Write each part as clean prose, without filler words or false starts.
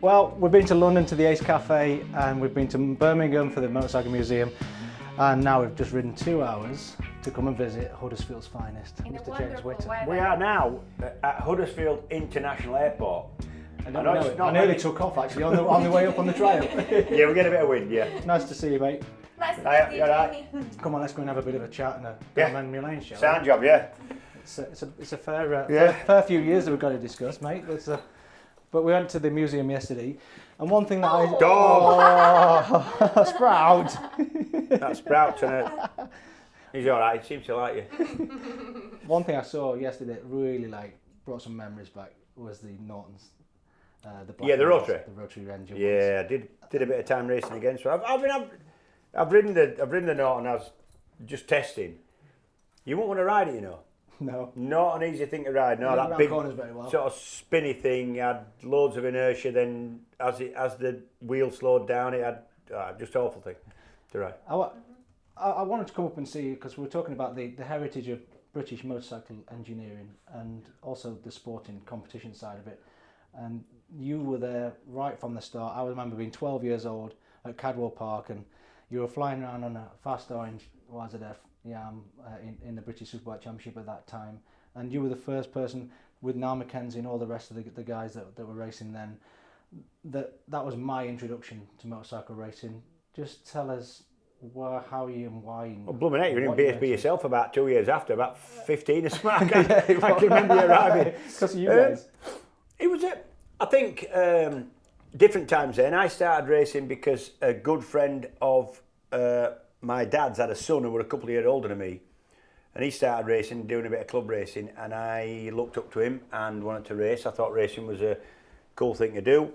Well, we've been to London to the Ace Cafe and we've been to Birmingham for the Motorcycle Museum, and now we've just ridden 2 hours to come and visit Huddersfield's finest, Mr. James Whitham. We are now at Huddersfield International Airport. I nearly took off actually on the way up on the trail. Yeah, we get a bit of wind, yeah. Nice to see you, mate. Nice to meet you, Jamie. Come on, let's go and have a bit of a chat and a memory lane, shall we? Sound job, yeah. It's a fair few years that we've got to discuss, mate. But we went to the museum yesterday, and one thing that Sprout! That Sprout, he's alright, he seems to like you. One thing I saw yesterday that really brought some memories back was the Nortons. The rotary. The rotary engine. Yeah, I did a bit of time racing against. So I've ridden the Norton. I was just testing. You won't want to ride it, you know. No. Not an easy thing to ride. No, that big corners very well. sort of spinny thing. Had loads of inertia. Then as the wheel slowed down, it had just awful thing to ride. I wanted to come up and see you because we were talking about the heritage of British motorcycle engineering and also the sporting competition side of it. And you were there right from the start. I remember being 12 years old at Cadwell Park, and you were flying around on a fast orange YZF Yam in the British Superbike Championship at that time. And you were the first person with Niall Mackenzie and all the rest of the guys that were racing then. That was my introduction to motorcycle racing. Just tell us how you and why. Well, blooming heck, you were in BSB yourself about 2 years after, about 15 or something. I can remember you arriving. Because of you guys. It was I think different times then. I started racing because a good friend of my dad's had a son who was a couple of years older than me, and he started racing, doing a bit of club racing, and I looked up to him and wanted to race. I thought racing was a cool thing to do,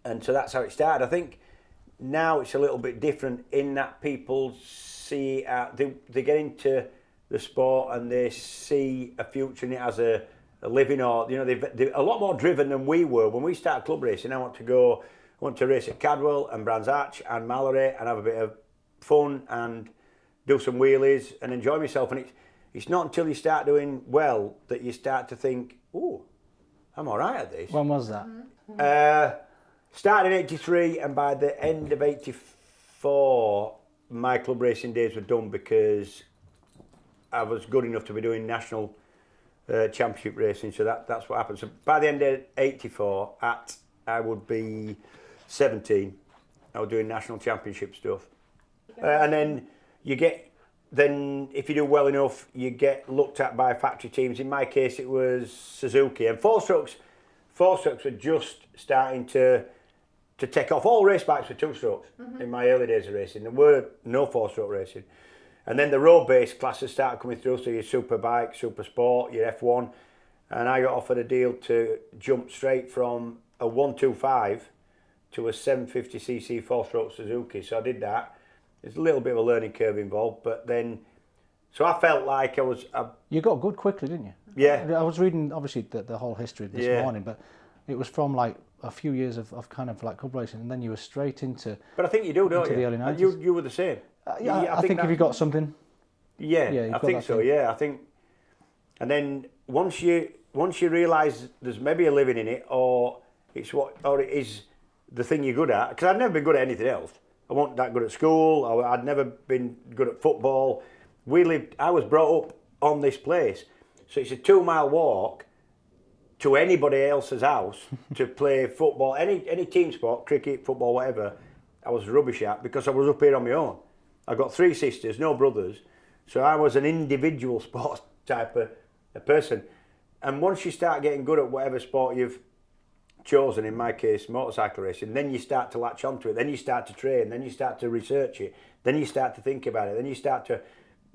and so that's how it started. I think now it's a little bit different in that people see they get into the sport and they see a future in it as a living, or they're a lot more driven than we were when we started club racing. I want to race at Cadwell and Brands Hatch and Mallory and have a bit of fun and do some wheelies and enjoy myself. And it's not until you start doing well that you start to think, oh, I'm all right at this. When was that? Started in 83, and by the end of 84 my club racing days were done because I was good enough to be doing national championship racing, so that's what happened. So by the end of 84, I would be 17, I was doing national championship stuff. And then if you do well enough, you get looked at by factory teams. In my case, it was Suzuki, and four strokes were just starting to take off. All race bikes were 2 strokes in my early days of racing. There were no 4-stroke racing. And then the road-based classes started coming through, so your super bike, super sport, your F1, and I got offered a deal to jump straight from a 125 to a 750cc 4-stroke Suzuki. So I did that. There's a little bit of a learning curve involved, but then, so I felt like You got good quickly, didn't you? Yeah. I was reading, obviously, the whole history this morning, but it was from a few years of kind of club racing, and then you were straight into. But I think you do, don't you? The early 90s. You were the same. I think if you got something. Yeah, I think so. Yeah, I think, and then once you realise there's maybe a living in it, or it is the thing you're good at. Because I'd never been good at anything else. I wasn't that good at school. I'd never been good at football. I was brought up on this place, so it's a 2-mile walk to anybody else's house to play football, any team sport, cricket, football, whatever. I was rubbish at because I was up here on my own. I got 3 sisters, no brothers, so I was an individual sports type of a person. And once you start getting good at whatever sport you've chosen, in my case motorcycle racing, then you start to latch onto it, then you start to train, then you start to research it, then you start to think about it, then you start to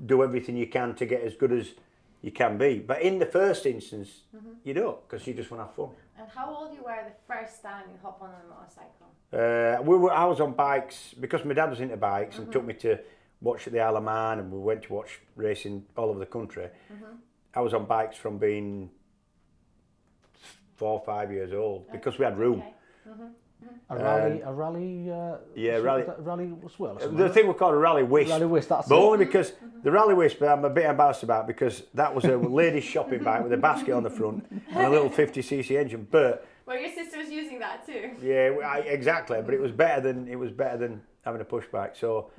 do everything you can to get as good as you can be. But in the first instance, you don't, because you just want to have fun. And how old you were the first time you hopped on a motorcycle? I was on bikes because my dad was into bikes and took me to watch at the Isle of Man, and we went to watch racing all over the country. I was on bikes from being 4 or 5 years old because we had room. A rally. Rally was well. The thing we called a rally wisp. Rally wisp, that's but it. Only because the rally wisp I'm a bit embarrassed about, because that was a ladies' shopping bike with a basket on the front and a little 50cc engine. But Well, your sister's using that too. Yeah, exactly. But it was better than having a push bike. So,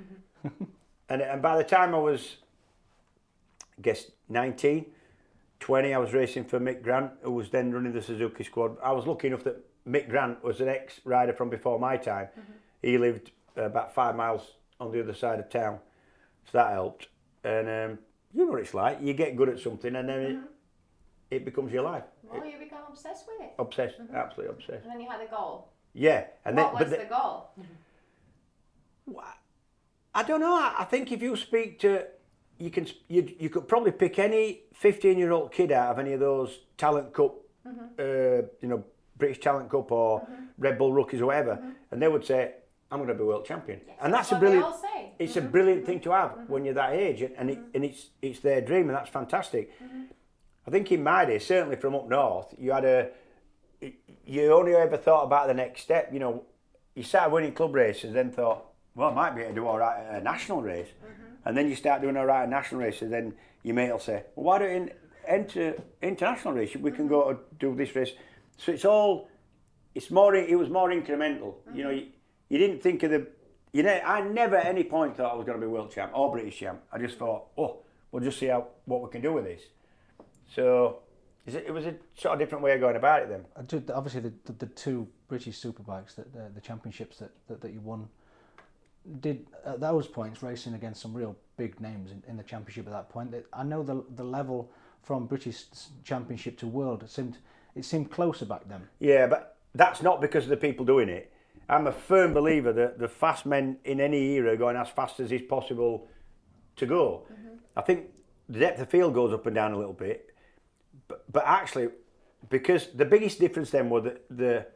and by the time I was, I guess 19, 20, I was racing for Mick Grant, who was then running the Suzuki squad. I was lucky enough that Mick Grant was an ex-rider from before my time. He lived about 5 miles on the other side of town, so that helped. And you know what it's like. You get good at something, and then it becomes your life. Well, you become obsessed with it. Obsessed, absolutely obsessed. And then you had a goal. Yeah, and What was the goal? I don't know. I think if you speak to, you could probably pick any 15-year-old kid out of any of those Talent Cup, British Talent Cup or Red Bull Rookies or whatever, and they would say, "I'm going to be world champion." Yes, and that's a what brilliant. they all say. It's a brilliant thing to have when you're that age, and it's their dream, and that's fantastic. I think in my day, certainly from up north, you only ever thought about the next step. You know, you started winning club races, then thought, well, I might be able to do all right at a national race. And then you start doing all right at national races, then your mate will say, well, why don't you enter international race? We can go do this race. So it was more incremental. You know, you didn't think of I never at any point thought I was going to be world champ or British champ. I just thought, we'll just see what we can do with this. So it was a sort of different way of going about it then. Obviously, the two British superbikes, the championships that you won, did at those points racing against some real big names in the championship at that point. I know the level from British Championship to World it seemed closer back then. Yeah, but that's not because of the people doing it. I'm a firm believer that the fast men in any era are going as fast as is possible to go. I think the depth of field goes up and down a little bit, but actually, because the biggest difference then were the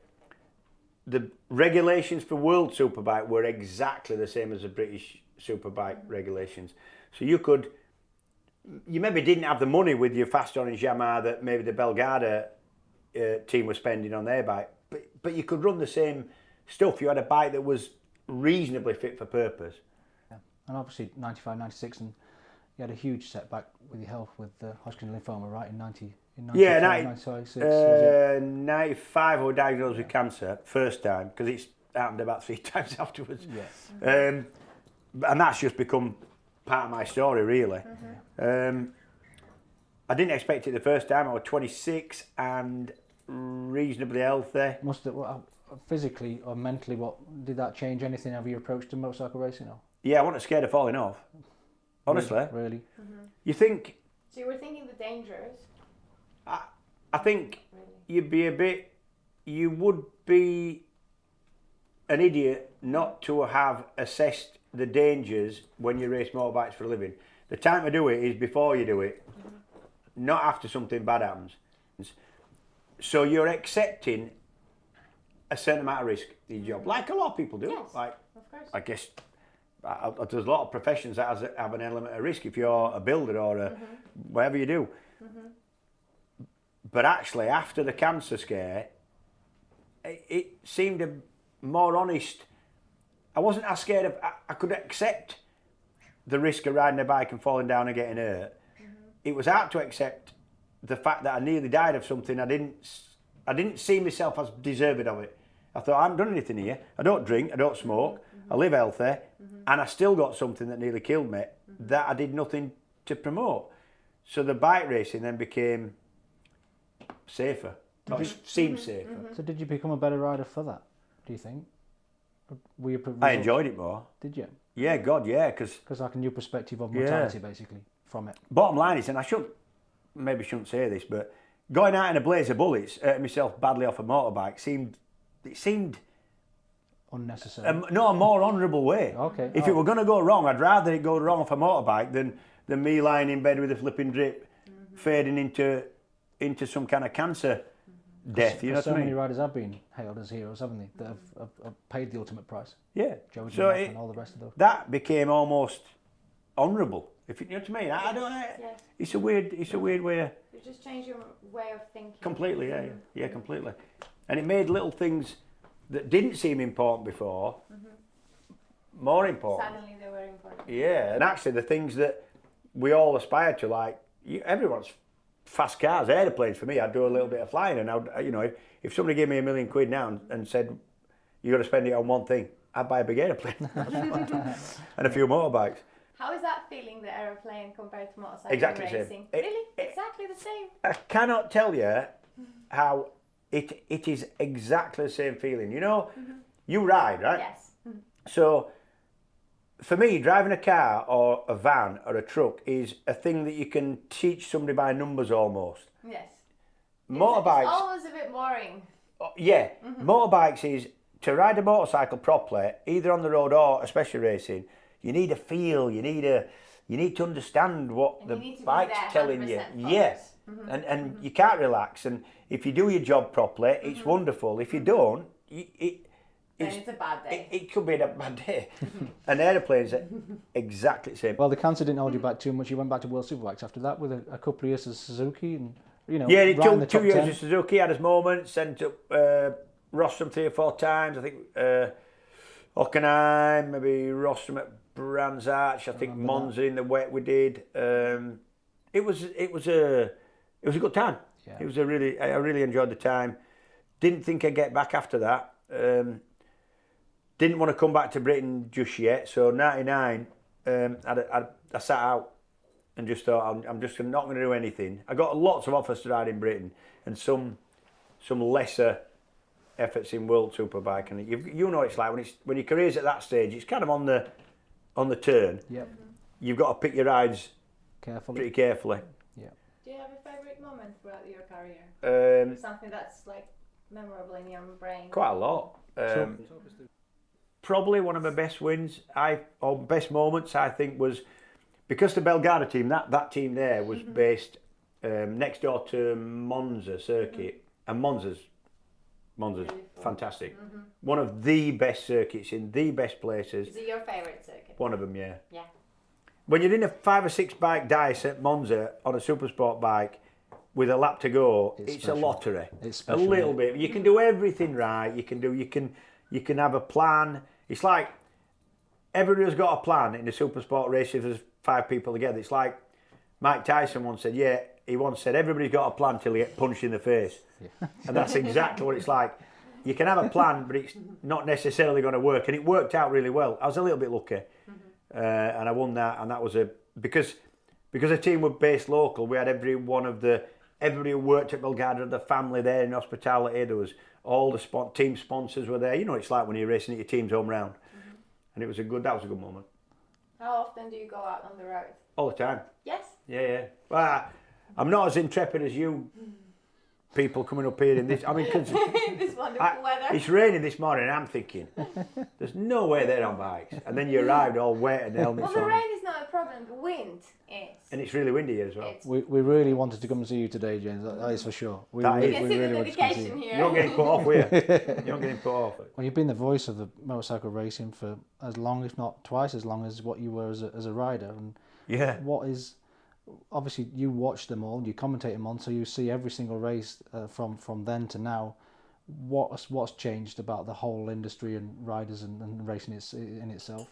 regulations for World Superbike were exactly the same as the British Superbike regulations. So you maybe didn't have the money with your fast orange Yamaha that maybe the Belgada team was spending on their bike, but you could run the same stuff. You had a bike that was reasonably fit for purpose. Yeah. And obviously 95, 96, and you had a huge setback with your health with Hodgkin lymphoma, right, in 96. 95 I was diagnosed with cancer first time, because it's happened about 3 times afterwards. Yes. And that's just become part of my story, really. I didn't expect it the first time. I was 26 and reasonably healthy. Physically or mentally, what did that change anything of your approach to motorcycle racing? Or? Yeah, I wasn't scared of falling off. Honestly. Really? You think... So you were thinking the dangers? I think you would be an idiot not to have assessed the dangers when you race motorbikes for a living. The time to do it is before you do it, not after something bad happens. So you're accepting a certain amount of risk in your job, like a lot of people do. Yes, like, of course. I guess there's a lot of professions that have an element of risk if you're a builder or whatever you do. But actually, after the cancer scare, it seemed a more honest. I wasn't as scared of. I could accept the risk of riding a bike and falling down and getting hurt. It was hard to accept the fact that I nearly died of something. I didn't see myself as deserving of it. I thought, I haven't done anything here. I don't drink, I don't smoke, I live healthy, and I still got something that nearly killed me that I did nothing to promote. So the bike racing then became safer. It seemed safer. So did you become a better rider for that, do you think? I enjoyed it more. Did you? Yeah, God, yeah, because like a new perspective of mortality, basically, from it. Bottom line is, and I shouldn't say this, but going out in a blaze of bullets, hurting myself badly off a motorbike seemed unnecessary. A more honourable way. Okay. If it were going to go wrong, I'd rather it go wrong off a motorbike than me lying in bed with a flipping drip, fading into some kind of cancer death. You know what I mean? So many riders have been hailed as heroes, haven't they? That have paid the ultimate price. Yeah. Joe So and all the rest of those. That became almost honourable. If you know what I mean? I don't. Yes. It's a weird way. You just change your way of thinking. Completely, yeah, completely. And it made little things that didn't seem important before more important. Suddenly they were important. Yeah, and actually the things that we all aspire to, like everyone's fast cars, aeroplanes for me. I'd do a little bit of flying, and if somebody gave me £1 million now and said you got to spend it on one thing, I'd buy a big aeroplane and a few motorbikes. How is that feeling, the aeroplane compared to motorcycle Exactly racing? the same. Really? Exactly the same? I cannot tell you how it is exactly the same feeling. You know, you ride, right? Yes. So for me, driving a car or a van or a truck is a thing that you can teach somebody by numbers almost. Yes. Motorbikes. It's almost a bit boring. Yeah, motorbikes is to ride a motorcycle properly, either on the road or especially racing. You need a feel. You need to understand what And the you need to be bike's there telling you. 100% Yes, and you can't relax. And if you do your job properly, it's wonderful. If you don't, Then it's a bad day. It could be a bad day. And aeroplanes are exactly the same. Well, the cancer didn't hold you back too much. You went back to World Superbikes after that with a couple of years as Suzuki, and Yeah, right in the top two years 10. of Suzuki, had his moments, sent up Rostrum 3 or 4 times. I think Hockenheim, maybe Rostrum at Brands Hatch. I think Monza in the wet we did. It was a good time. Yeah. It was I really enjoyed the time. Didn't think I'd get back after that. Didn't want to come back to Britain just yet. So '99, I sat out and just thought I'm just not going to do anything. I got lots of offers to ride in Britain and some lesser efforts in World Superbike, and you know what it's like when your career's at that stage. It's kind of on the turn. Yep. You've got to pick your rides pretty carefully. Yeah. Do you have a favourite moment throughout your career? Something that's like memorable in your brain? Quite a lot. Probably one of my best wins, or best moments, I think, was because the Belgarda team, that team there was based next door to Monza circuit, and Monza's fantastic. One of the best circuits in the best places. Is it your favourite circuit? One of them, yeah. Yeah. When you're in a 5 or 6 bike dice at Monza on a supersport bike with a lap to go, it's special. a lottery. It's special, a little yeah. bit. You can do everything right. You can have a plan. It's like everybody's got a plan in a supersport race if there's 5 people together. It's like Mike Tyson once said, everybody's got a plan till they get punched in the face. Yeah. And that's exactly what it's like. You can have a plan, but it's not necessarily going to work. And it worked out really well. I was a little bit lucky. And I won that. And that was because the team were based local, we had everybody who worked at Belgarda, the family there in hospitality. There was all the team sponsors were there. You know what it's like when you're racing at your team's home round. And that was a good moment. How often do you go out on the road? All the time. Yes. Yeah. Well, I'm not as intrepid as you people coming up here in this. I mean, This wonderful weather. It's raining this morning, and I'm thinking, there's no way they're on bikes. And then you arrived all wet and helmets Well, the on. rain is not a problem. The wind is. And it's really windy here as well. We really wanted to come and see you today, James. That is for sure. We That really, is. You can see the wanted to come and see dedication you. here. You're not getting put off, were you? You're not getting put off. Well, you've been the voice of the motorcycle racing for as long, if not twice as long as what you were as a rider. And Yeah. what is, obviously you watch them all, you commentate them on, so you see every single race from then to now. What's changed about the whole industry and riders and racing in itself?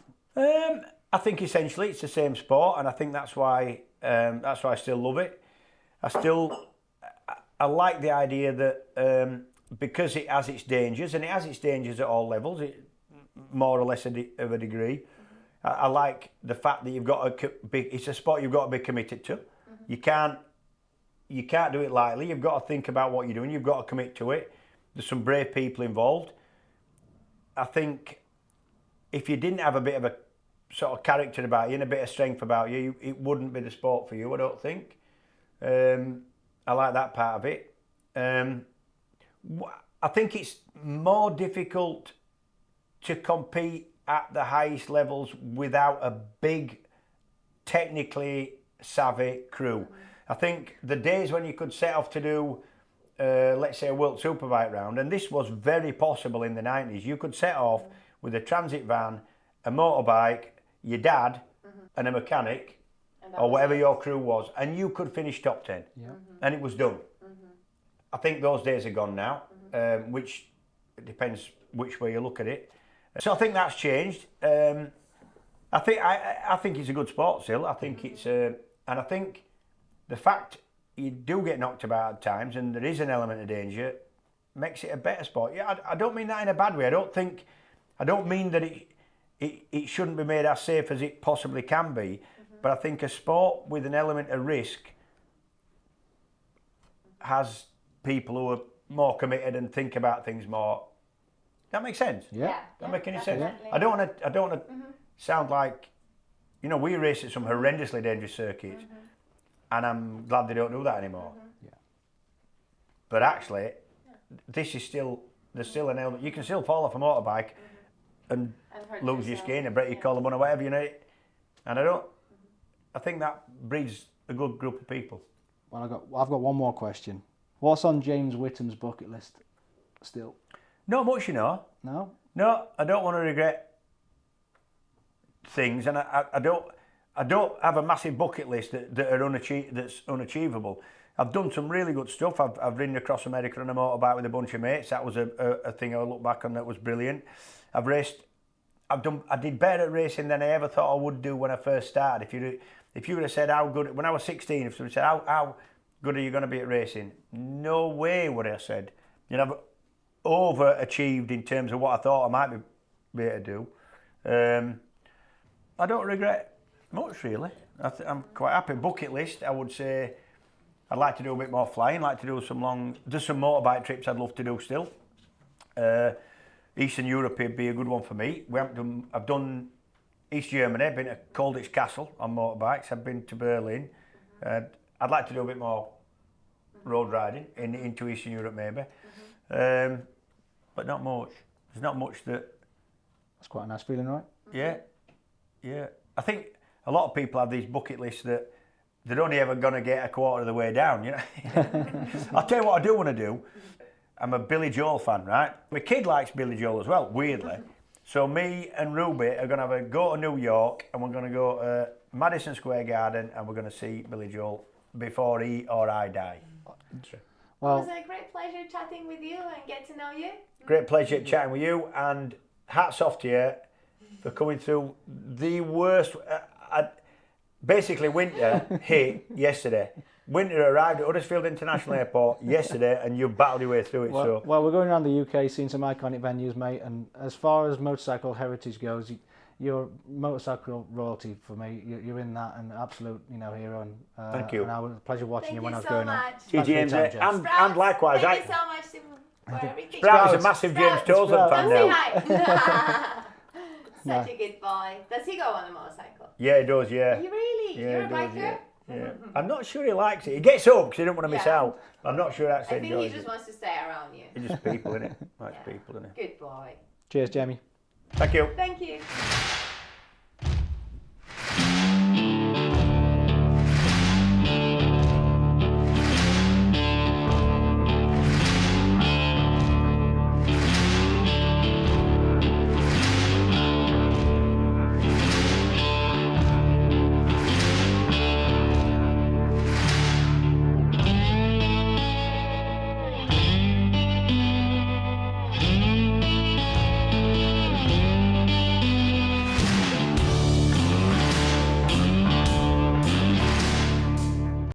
I think essentially it's the same sport, and I think that's why I still love it. I like the idea that because it has its dangers, and it has its dangers at all levels, more or less of a degree. I like the fact that it's a sport you've got to be committed to. You can't do it lightly. You've got to think about what you're doing. You've got to commit to it. There's some brave people involved. I think if you didn't have a bit of a sort of character about you and a bit of strength about you, it wouldn't be the sport for you, I don't think. I like that part of it. I think it's more difficult to compete at the highest levels without a big, technically savvy crew. I think the days when you could set off to do, let's say, a World Superbike round, and this was very possible in the 90s, you could set off with a transit van, a motorbike, your dad, and a mechanic, or whatever your crew was, and you could finish top 10. Yeah. And it was done. I think those days are gone now, which depends which way you look at it. So I think that's changed. I think it's a good sport still. I think it's, and I think the fact you do get knocked about at times, and there is an element of danger, makes it a better sport. Yeah, I don't mean that in a bad way. I don't mean that it shouldn't be made as safe as it possibly can be, but I think a sport with an element of risk has people who are more committed and think about things more. That makes sense? Yeah. That make any sense? Definitely. I don't want to sound like, you know, we race at some horrendously dangerous circuits, and I'm glad they don't do that anymore. Yeah. But actually, there's still an element. You can still fall off a motorbike and lose your skin, break your collarbone or whatever, you know. And I think that breeds a good group of people. Well, I've got one more question. What's on James Whitham's bucket list still? Not much, you know. No? No, I don't want to regret things, and I don't have a massive bucket list that's unachievable. I've done some really good stuff. I've ridden across America on a motorbike with a bunch of mates. That was a thing I look back on that was brilliant. I did better at racing than I ever thought I would do when I first started. If you would have said how good, when I was 16, if someone said how good are you going to be at racing, no way would I have said. You know, I've overachieved in terms of what I thought I might be able to do. I don't regret much really. I'm quite happy. Bucket list, I would say I'd like to do a bit more flying, like to do some motorbike trips I'd love to do still. Eastern Europe would be a good one for me. I've done East Germany, I've been to Colditz Castle on motorbikes, I've been to Berlin. I'd like to do a bit more road riding into Eastern Europe maybe. But not much. There's not much that... That's quite a nice feeling, right? Yeah. I think a lot of people have these bucket lists that they're only ever going to get a quarter of the way down, you know. I'll tell you what I do want to do. I'm a Billy Joel fan, right? My kid likes Billy Joel as well, weirdly. So me and Ruby are going to go to New York, and we're going to go to Madison Square Garden, and we're going to see Billy Joel before he or I die. Well, it was a great pleasure chatting with you and get to know you. Great pleasure chatting with you, and hats off to you for coming through the worst. Basically, winter hit yesterday. Winter arrived at Huddersfield International Airport yesterday, and you battled your way through it. Well, we're going around the UK, seeing some iconic venues, mate. And as far as motorcycle heritage goes, you're motorcycle royalty for me. You're in that, and absolute, hero. And, thank you. And I was a pleasure watching you when I was so going much. on. See James, and likewise. Thank you so much for everything. Sprout is a massive James Toseland fan now. Such a good boy. Does he go on a motorcycle? Yeah, he does. Yeah. You really? Yeah, You're a he does, biker? Yeah. I'm not sure he likes it. He gets up because he don't want to miss out. I'm not sure that's I think he just wants to stay around you. He's just people, innit? Likes people, innit? Good boy. Cheers, Jamie. Thank you. Thank you.